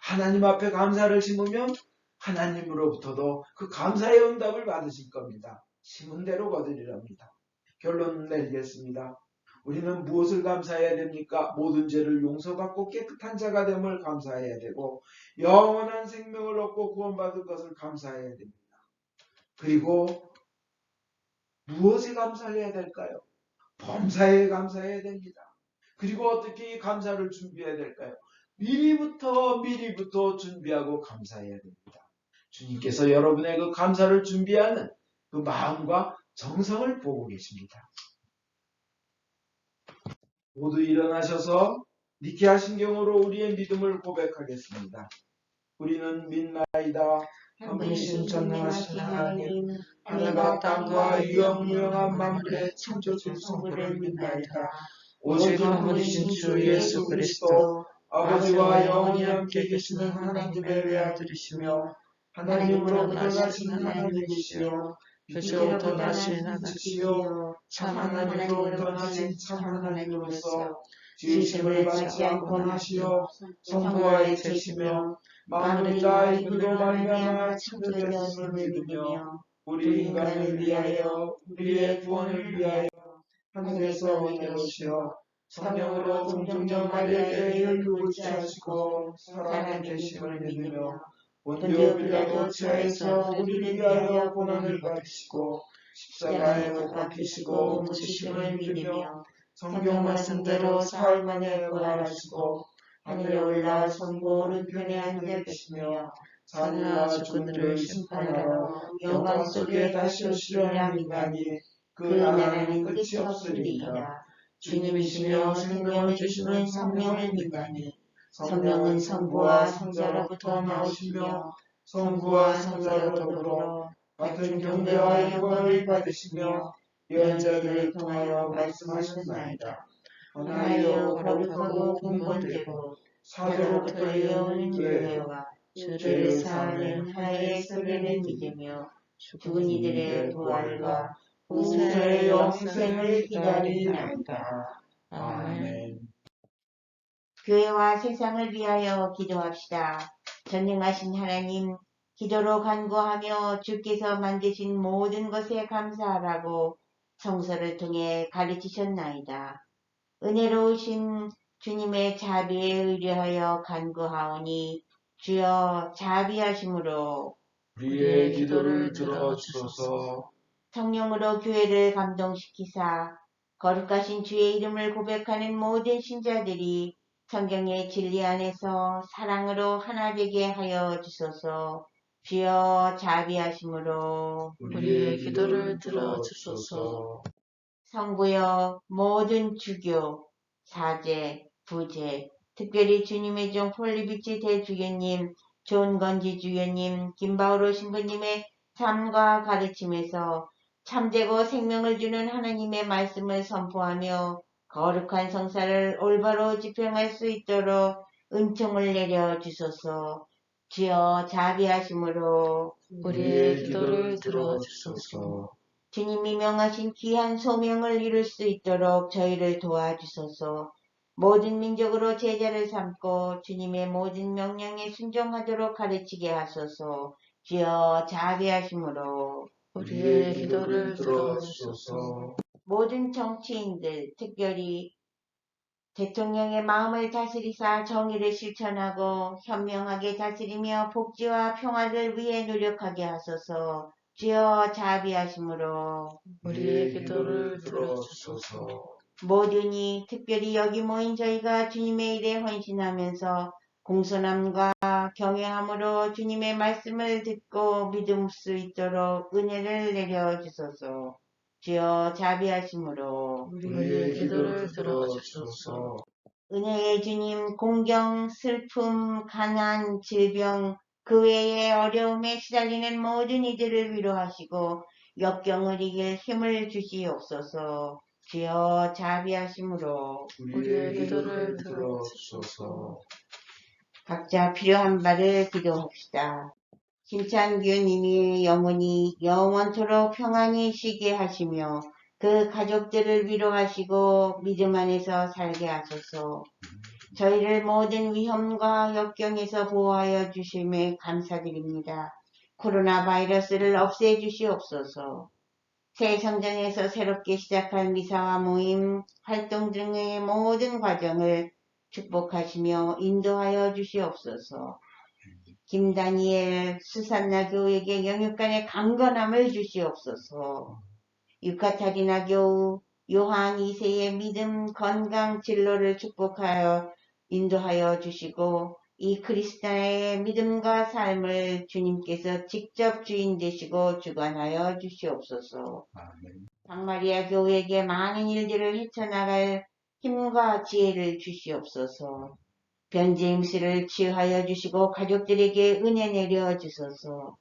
S1: 하나님 앞에 감사를 심으면 하나님으로부터도 그 감사의 응답을 받으실 겁니다. 심은 대로 거두리랍니다. 결론 내리겠습니다. 우리는 무엇을 감사해야 됩니까? 모든 죄를 용서받고 깨끗한 자가 됨을 감사해야 되고 영원한 생명을 얻고 구원받은 것을 감사해야 됩니다. 그리고 무엇에 감사해야 될까요? 범사에 감사해야 됩니다. 그리고 어떻게 이 감사를 준비해야 될까요? 미리부터 준비하고 감사해야 됩니다. 주님께서 여러분의 그 감사를 준비하는 그 마음과 정성을 보고 계십니다. 모두 일어나셔서 니케아 신경으로 우리의 믿음을 고백하겠습니다. 우리는 믿나이다.
S2: 한 분이신 전능하신 하나님,
S1: 하늘과 땅과 유영무영한 만물의 창조주 성부를 믿나이다.
S2: 오직 한 분이신 주 예수 그리스도,
S1: 아버지와 영원히 함께 계시는 하나님의 외아들이시며 하나님으로부터 나신 하나님이시요 빛으로부터 나신 빛이시요 참 하나님으로부터 나신 참 하나님으로서 지으심을 받지 않고 나시어 성부와 일체시며 만물이 다 이분으로 말미암아 창조되었음을 믿으며 우리 인간을 위하여 우리의 구원을 위하여 하늘에서 내려오시어 성령으로 동정녀 마리아의 혈육을 취하시고 살아난 되심을 믿으며 본디오 빌라도 치하에서 우리를 위하여 고난을 받으시고 십자가에 못 박히시고 묻히심을 믿으며 성경 말씀대로 사흘 만에 부활하시고 하늘에 올라 성부 오른편에 앉아 계시며 산이와 죽은이를 심판하러 영광 속에 다시 오시리라 믿나니 그 나라는 끝이 없으리이다. 주님이시며 생명을 주시는 성령을 믿나니 성령은 성부와 성자로부터 나오시며 성부와 성자로 더불어 같은 경배와 영광을 받으시며 예언자들을 통하여 말씀하셨나이다. 하나여 거룩하고 근본되고 사도로부터 이어오는 교회와 주를 사하는 하나의 소리를 믿으며 죽은 이들의 부활과 후세의 영생을 기다리나이다.
S2: 아멘.
S3: 교회와 세상을 위하여 기도합시다. 전능하신 하나님, 기도로 간구하며 주께서 만드신 모든 것에 감사하라고 성서를 통해 가르치셨나이다. 은혜로우신 주님의 자비에 의뢰하여 간구하오니 주여 자비하심으로
S1: 우리의 기도를 들어주소서.
S3: 성령으로 교회를 감동시키사 거룩하신 주의 이름을 고백하는 모든 신자들이 성경의 진리 안에서 사랑으로 하나 되게 하여 주소서. 주여 자비하심으로
S2: 우리의 기도를 들어주소서.
S3: 성부여 모든 주교, 사제, 부제, 특별히 주님의 종 폴리비치 대주교님, 존건지 주교님, 김바오로 신부님의 삶과 가르침에서 참되고 생명을 주는 하나님의 말씀을 선포하며 거룩한 성사를 올바로 집행할 수 있도록 은총을 내려 주소서. 주여 자비하심으로
S2: 우리의 기도를 들어주소서.
S3: 주님이 명하신 귀한 소명을 이룰 수 있도록 저희를 도와주소서. 모든 민족으로 제자를 삼고 주님의 모든 명령에 순종하도록 가르치게 하소서. 주여 자비하심으로
S2: 우리의 기도를 들어주소서.
S3: 모든 정치인들, 특별히 대통령의 마음을 다스리사 정의를 실천하고 현명하게 다스리며 복지와 평화를 위해 노력하게 하소서. 주여 자비하심으로
S2: 우리의 기도를 들어주소서.
S3: 모든이 특별히 여기 모인 저희가 주님의 일에 헌신하면서 공손함과 경외함으로 주님의 말씀을 듣고 믿을 수 있도록 은혜를 내려주소서. 주여 자비하심으로
S2: 우리의 기도를 들어주소서.
S3: 은혜의 주님, 공경, 슬픔, 가난, 질병, 그 외의 어려움에 시달리는 모든 이들을 위로하시고 역경을 이길 힘을 주시옵소서. 주여 자비하심으로
S2: 우리의 기도를 들어주소서.
S3: 각자 필요한 바를 기도합시다. 김찬규님이 영원히 영원토록 평안히 쉬게 하시며 그 가족들을 위로하시고 믿음 안에서 살게 하소서. 저희를 모든 위험과 역경에서 보호하여 주심에 감사드립니다. 코로나 바이러스를 없애주시옵소서. 새 성전에서 새롭게 시작한 미사와 모임, 활동 등의 모든 과정을 축복하시며 인도하여 주시옵소서. 김다니엘 수산나 교우에게 영육간의 강건함을 주시옵소서. 유카타리나 교우, 요한 2세의 믿음, 건강, 진로를 축복하여 인도하여 주시고 이 크리스찬의 믿음과 삶을 주님께서 직접 주인 되시고 주관하여 주시옵소서. 박마리아 교우에게 많은 일들을 헤쳐나갈 힘과 지혜를 주시옵소서. 변제임스를 치유하여 주시고 가족들에게 은혜 내려 주소서.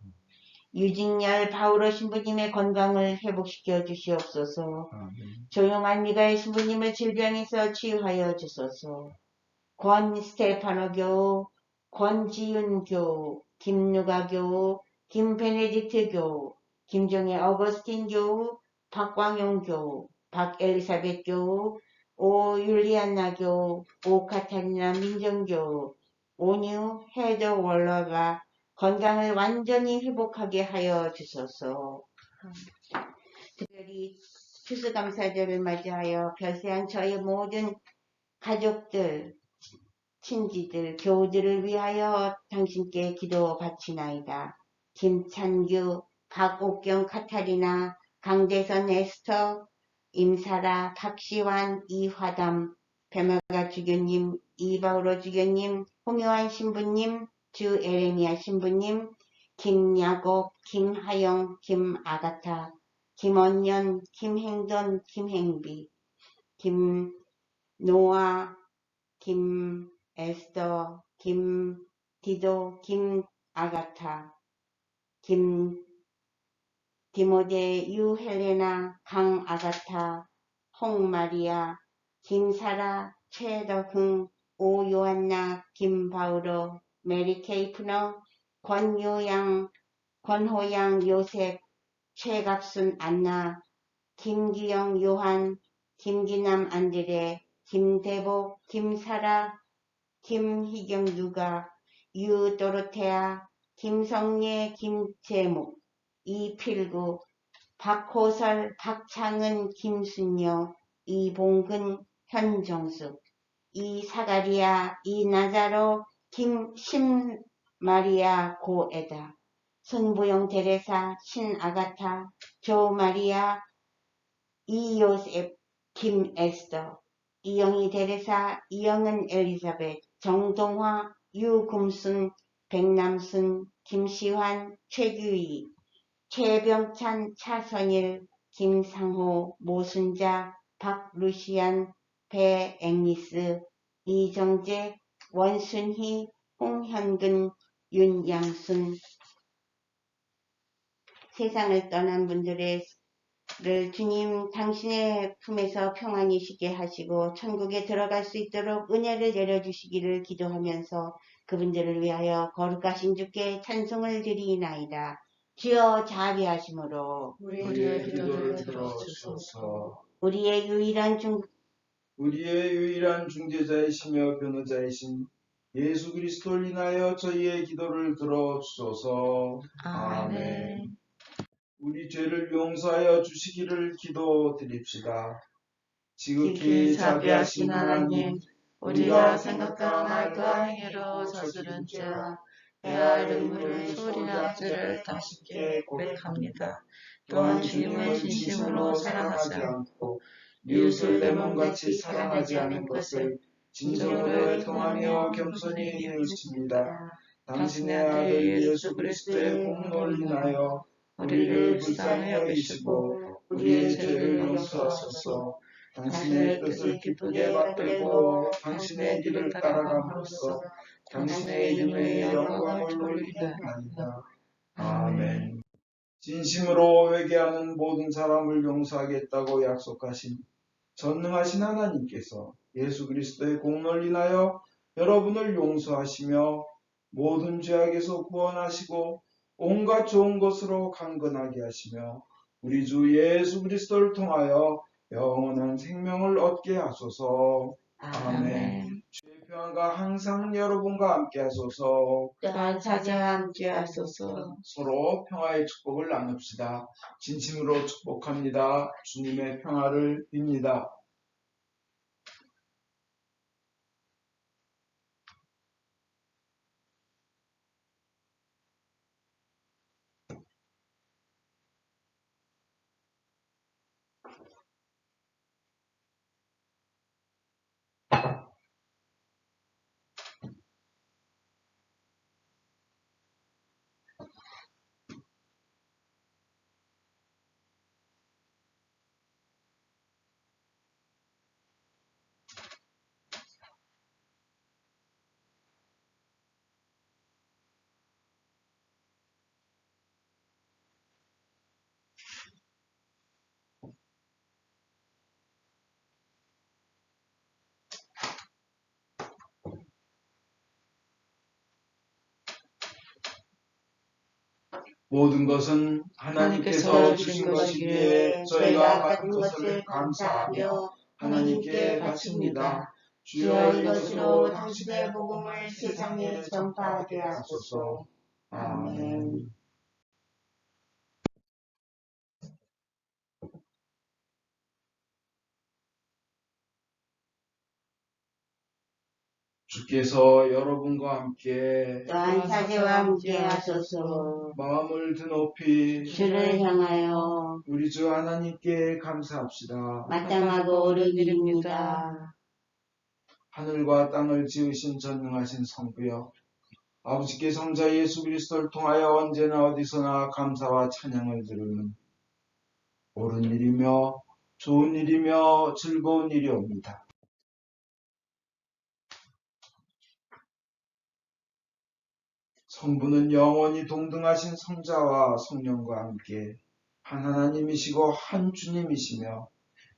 S3: 유진열 바우로 신부님의 건강을 회복시켜 주시옵소서. 조용한 미가엘 신부님을 질병에서 치유하여 주소서. 권 스테파노 교우, 권지윤 교우, 김누가 교우, 김베네딕트 교우, 김종의 어거스틴 교우, 박광용 교우, 박엘리사벳 교우, 오 율리안나 교우, 오 카타리나 민정교우, 오뉴 헤더 월러가 건강을 완전히 회복하게 하여 주소서. 특별히 추수감사절을 맞이하여 별세한 저희 모든 가족들, 친지들, 교우들을 위하여 당신께 기도 바치나이다. 김찬규, 박옥경, 카타리나, 강대선 에스터, 임사라, 박시환, 이화담, 배마가 주교님, 이바우로 주교님, 홍요한 신부님, 주 에레미야 신부님, 김야곱, 김하영, 김아가타, 김언년, 김행돈, 김행비, 김노아, 김에스더, 김디도, 김아가타, 디모데, 유헬레나, 강아가타, 홍마리아, 김사라, 최덕흥, 오요한나, 김바우로, 메리케이프너, 권요양, 권호양, 요셉, 최갑순, 안나, 김기영, 요한, 김기남, 안드레, 김대복, 김사라, 김희경, 누가, 유도로테아, 김성예, 김재목, 이필구, 박호설, 박창은, 김순여, 이봉근, 현정숙, 이사가리아, 이나자로, 김신마리아, 고에다, 손부영 테레사, 신아가타, 조마리아, 이요셉, 김에스더, 이영희 테레사, 이영은 엘리자벳, 정동화, 유금순, 백남순, 김시환, 최규희, 최병찬, 차선일, 김상호, 모순자, 박루시안, 배앵리스, 이정재, 원순희, 홍현근, 윤양순, 세상을 떠난 분들을 주님 당신의 품에서 평안히 쉬게 하시고 천국에 들어갈 수 있도록 은혜를 내려주시기를 기도하면서 그분들을 위하여 거룩하신 주께 찬송을 드리나이다. 주여 자비하심으로
S2: 우리의 기도를 들어주소서.
S3: 우리의 유일한
S1: 중재자이시며 변호자이신 예수 그리스도를 인하여 저희의 기도를 들어주소서.
S2: 아멘.
S1: 우리 죄를 용서하여 주시기를 기도드립시다.
S2: 지극히 자비하신 하나님, 우리가 생각과 말과 행위로 저지른 죄와 해할 의무를 소홀히한 죄를 당신께 고백합니다. 또한 주님을 진심으로 사랑하지 않고 이웃을 내 몸같이 사랑하지 않은 것을
S1: 진정으로 애통하며 겸손히 이르십니다. 당신의 아들 예수 그리스도의 공로를 인하여 우리를 불쌍히 여기시고 우리의 죄를 용서하소서. 당신의 뜻을 기쁘게 받들고 당신의 길을 따라감으로써 당신의 이름의 영광을 돌리나이다. 아멘. 진심으로 회개하는 모든 사람을 용서하겠다고 약속하신 전능하신 하나님께서 예수 그리스도의 공로를 인하여 여러분을 용서하시며 모든 죄악에서 구원하시고 온갖 좋은 것으로 강건하게 하시며 우리 주 예수 그리스도를 통하여 영원한 생명을 얻게 하소서. 아멘. 주의 평안과 항상 여러분과 함께 하소서.
S3: 또한 사자와 함께 하소서.
S1: 서로 평화의 축복을 나눕시다. 진심으로 축복합니다. 주님의 평화를 빕니다. 모든 것은 하나님께서 주신 것이기에 저희가 받은 것을 감사하며 하나님께 바칩니다. 주여 이것으로 당신의 복음을 세상에 전파하게 하소서. 아멘. 주께서 여러분과 함께
S3: 또한 사자와 함께 하소서.
S1: 마음을 드높이
S3: 주를 향하여
S1: 우리 주 하나님께 감사합시다.
S3: 마땅하고 옳은 일입니다.
S1: 하늘과 땅을 지으신 전능하신 성부여, 아버지께 성자 예수 그리스도를 통하여 언제나 어디서나 감사와 찬양을 드리는 옳은 일이며 좋은 일이며 즐거운 일이옵니다. 성부는 영원히 동등하신 성자와 성령과 함께 한 하나님이시고 한 주님이시며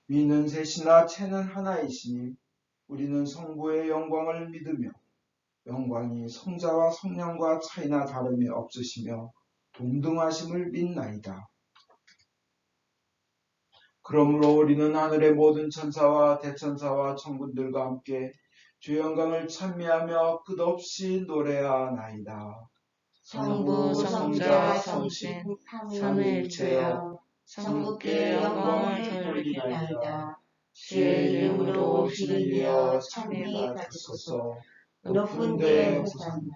S1: 위는 셋이나 체는 하나이시니 우리는 성부의 영광을 믿으며 영광이 성자와 성령과 차이나 다름이 없으시며 동등하심을 믿나이다. 그러므로 우리는 하늘의 모든 천사와 대천사와 천군들과 함께 주의 영광을 찬미하며 끝없이 노래하나이다.
S2: 성부, 성자, 성신, 삼위일체여 성부께 영광을 돌리나이다. 주의 이름으로 오시는 이여 찬미 받으소서. 높은 데에 호산나.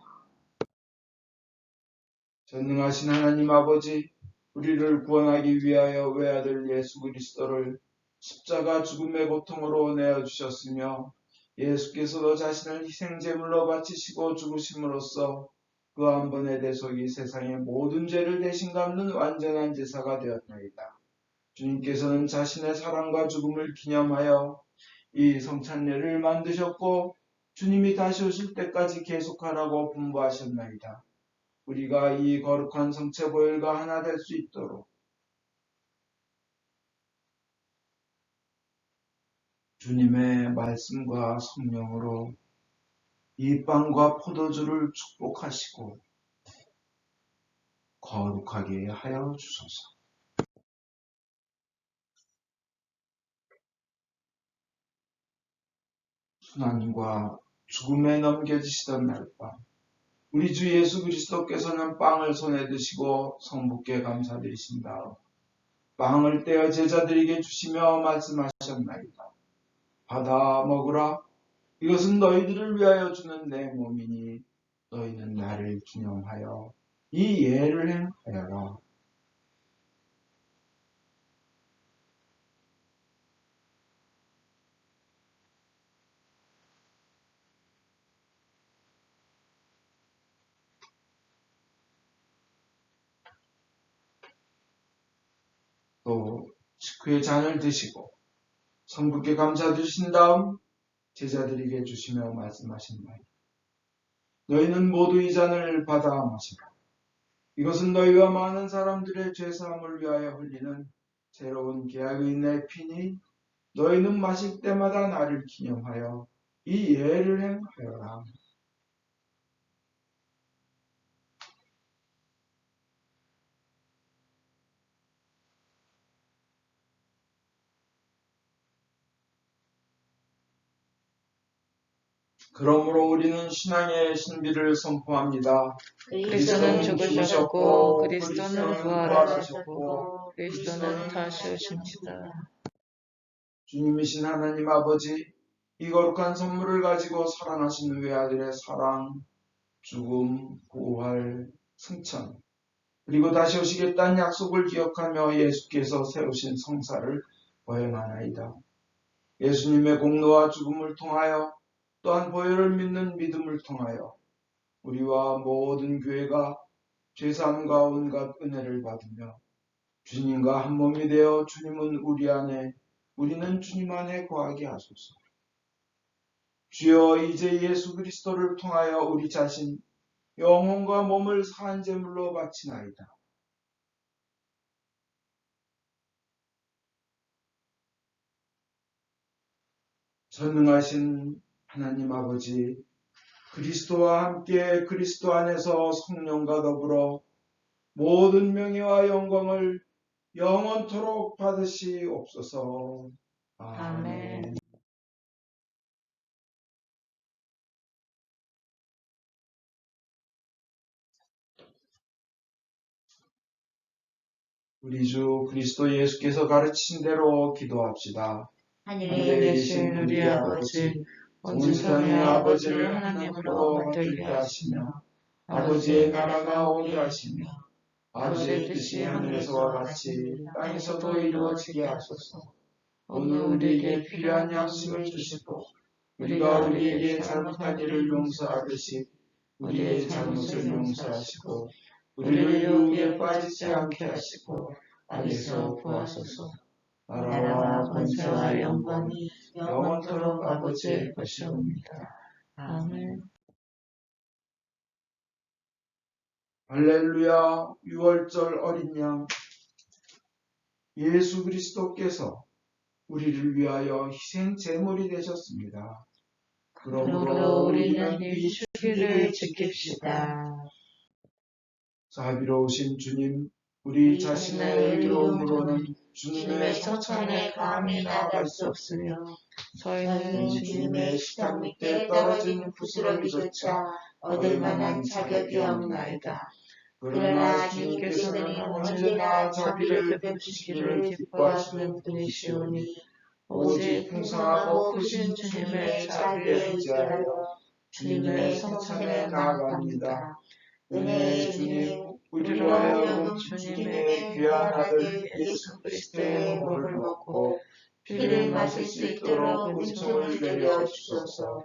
S1: 전능하신 하나님 아버지, 우리를 구원하기 위하여 외아들 예수 그리스도를 십자가 죽음의 고통으로 내어주셨으며 예수께서도 자신을 희생제물로 바치시고 죽으심으로써 그 한 번의 대속이 세상의 모든 죄를 대신 갚는 완전한 제사가 되었나이다. 주님께서는 자신의 사랑과 죽음을 기념하여 이 성찬례를 만드셨고 주님이 다시 오실 때까지 계속하라고 분부하셨나이다. 우리가 이 거룩한 성체 보혈과 하나 될 수 있도록 주님의 말씀과 성령으로 이 빵과 포도주를 축복하시고 거룩하게 하여 주소서. 순환과 죽음에 넘겨지시던 날밤, 우리 주 예수 그리스도께서는 빵을 손에 드시고 성부께 감사드리신 다음 빵을 떼어 제자들에게 주시며 말씀하셨나이다. 받아 먹으라. 이것은 너희들을 위하여 주는 내 몸이니 너희는 나를 기념하여 이 예를 행하여라. 또 식후에 잔을 드시고 성부께 감사드리신 다음 제자들에게 주시며 말씀하신 말. 너희는 모두 이 잔을 받아 마시라. 이것은 너희와 많은 사람들의 죄사함을 위하여 흘리는 새로운 계약의 내 피니 너희는 마실 때마다 나를 기념하여 이 예를 행하여라. 그러므로 우리는 신앙의 신비를 선포합니다.
S2: 그리스도는 죽으셨고 그리스도는 부활하셨고 그리스도는 다시 오십니다.
S1: 주님이신 하나님 아버지, 이 거룩한 선물을 가지고 사랑하시는 외아들의 사랑, 죽음, 부활, 승천, 그리고 다시 오시겠다는 약속을 기억하며 예수께서 세우신 성사를 보행하나이다. 예수님의 공로와 죽음을 통하여 또한 보혈을 믿는 믿음을 통하여 우리와 모든 교회가 죄사함과 온갖 은혜를 받으며 주님과 한 몸이 되어 주님은 우리 안에 우리는 주님 안에 거하게 하소서. 주여, 이제 예수 그리스도를 통하여 우리 자신 영혼과 몸을 산 제물로 바치나이다. 전능하신 하나님 아버지, 그리스도와 함께 그리스도 안에서 성령과 더불어 모든 명예와 영광을 영원토록 받으시옵소서.
S2: 아멘.
S1: 우리 주 그리스도 예수께서 가르치신 대로 기도합시다.
S3: 하늘에
S2: 계신 우리 아버지, 온 세상의 아버지를 하나님으로 만들게 하시며
S1: 아버지의 나라가 오게 하시며 아버지의 뜻이 하늘에서와 같이 땅에서도 이루어지게 하소서. 오늘 우리에게 필요한 양식을 주시고 우리가 우리에게 잘못한 일을 용서하듯이 우리의 잘못을 용서하시고 우리를 유혹에 빠지지 않게 하시고 악에서 구하소서. 나라와 권세와 영광이 영원토록 아버지의 것이옵니다.
S2: 아멘.
S1: 할렐루야. 6월절 어린 양 예수 그리스도께서 우리를 위하여 희생 제물이 되셨습니다.
S2: 그러므로 우리는 이 주기를 지킵시다.
S1: 자비로우신 주님, 우리 자신의 의로움으로는 주님의
S2: 성찬에 감히 나아갈 수 없으며 저희는
S1: 주님의 식탁 밑에 떨어진 부스러기조차 얻을 만한 자격이 없나이다. 그러나 주님께서는 언제나 자비를 베푸시기를 기뻐하시는 분이시오니 오직 풍성하고 크신 주님의 자비에 의지하여 주님의 성찬에 나아갑니다. 은혜의 주님, 우리로 하여금 주님의 귀한 아들 예수 그리스도의 몸을 먹고 피를 마실 수 있도록 은총을 내려 주소서.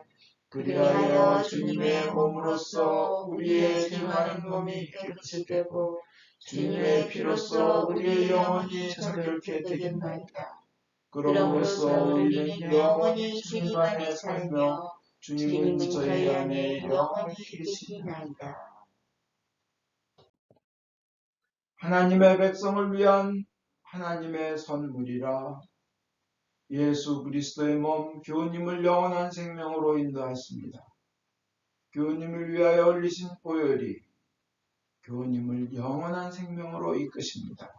S1: 그리하여 주님의 몸으로써 우리의 죄 많은 몸이 깨끗이 되고 주님의 피로써 우리의 영혼이 정결케 되겠나이다. 그러므로써 우리는 영원히 주님 안에 살며 주님은 저희 안에 영원히 계시나이다. 하나님의 백성을 위한 하나님의 선물이라. 예수 그리스도의 몸 교우님을 영원한 생명으로 인도하십니다. 교우님을 위하여 흘리신 보혈이 교우님을 영원한 생명으로 이끄십니다.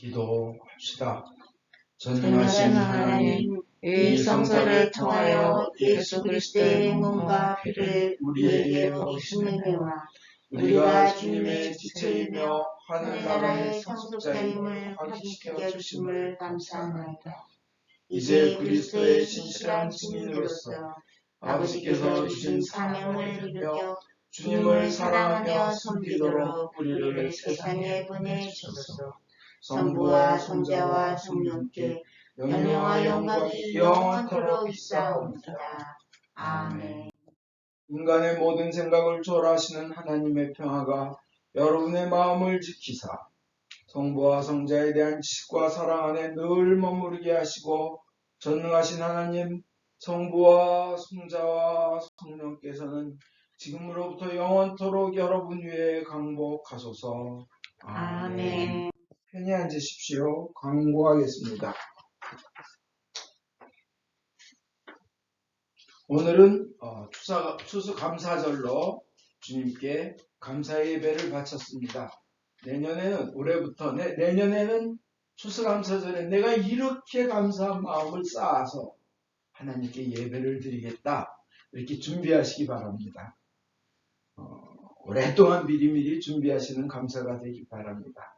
S1: 기도합시다.
S2: 전능하신 하나님, 이 성서를 통하여 예수 그리스도의 몸과 피를 우리에게 먹이시느니와
S1: 우리가 주님의 지체이며 하늘나라의 상속자임을 확인시켜 주심을 감사합니다. 이제 그리스도의 신실한 증인으로서 아버지께서 주신 사명을 이루며 주님을 사랑하며 섬기도록 우리를 세상에 보내주셔서 성부와 성자와 성령께 영광과 영광이 영원토록 있사옵니다. 아멘. 인간의 모든 생각을 초월하시는 하나님의 평화가 여러분의 마음을 지키사 성부와 성자에 대한 지식과 사랑 안에 늘 머무르게 하시고 전능하신 하나님 성부와 성자와 성령께서는 지금으로부터 영원토록 여러분 위에 강복하소서.
S3: 아멘.
S1: 편히 앉으십시오. 강구하겠습니다. 오늘은 추수감사절로 주님께 감사의 예배를 바쳤습니다. 내년에는 추수감사절에 내가 이렇게 감사한 마음을 쌓아서 하나님께 예배를 드리겠다. 이렇게 준비하시기 바랍니다. 오랫동안 미리미리 준비하시는 감사가 되기 바랍니다.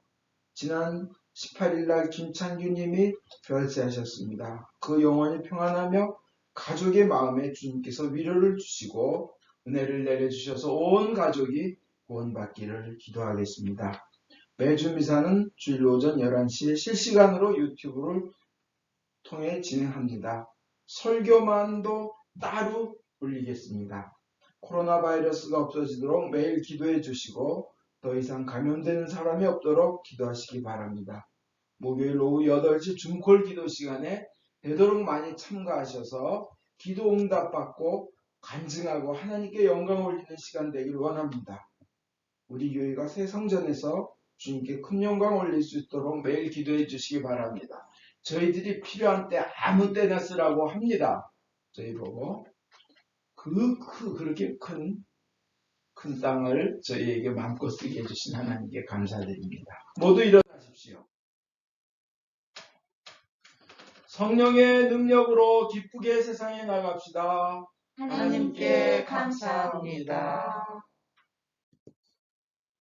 S1: 지난 18일날 김창규님이 별세하셨습니다. 그 영혼이 평안하며 가족의 마음에 주님께서 위로를 주시고 은혜를 내려주셔서 온 가족이 구원받기를 기도하겠습니다. 매주 미사는 주일 오전 11시에 실시간으로 유튜브를 통해 진행합니다. 설교만도 따로 올리겠습니다. 코로나 바이러스가 없어지도록 매일 기도해 주시고 더 이상 감염되는 사람이 없도록 기도하시기 바랍니다. 목요일 오후 8시 줌콜 기도 시간에 되도록 많이 참가하셔서 기도 응답받고 간증하고 하나님께 영광 올리는 시간 되길 원합니다. 우리 교회가 새 성전에서 주님께 큰 영광 올릴 수 있도록 매일 기도해 주시기 바랍니다. 저희들이 필요한 때 아무 때나 쓰라고 합니다. 저희 보고 그렇게 큰 땅을 저희에게 마음껏 쓰게 해주신 하나님께 감사드립니다. 모두 일어나십시오. 성령의 능력으로 기쁘게 세상에 나갑시다.
S2: 하나님께 감사합니다.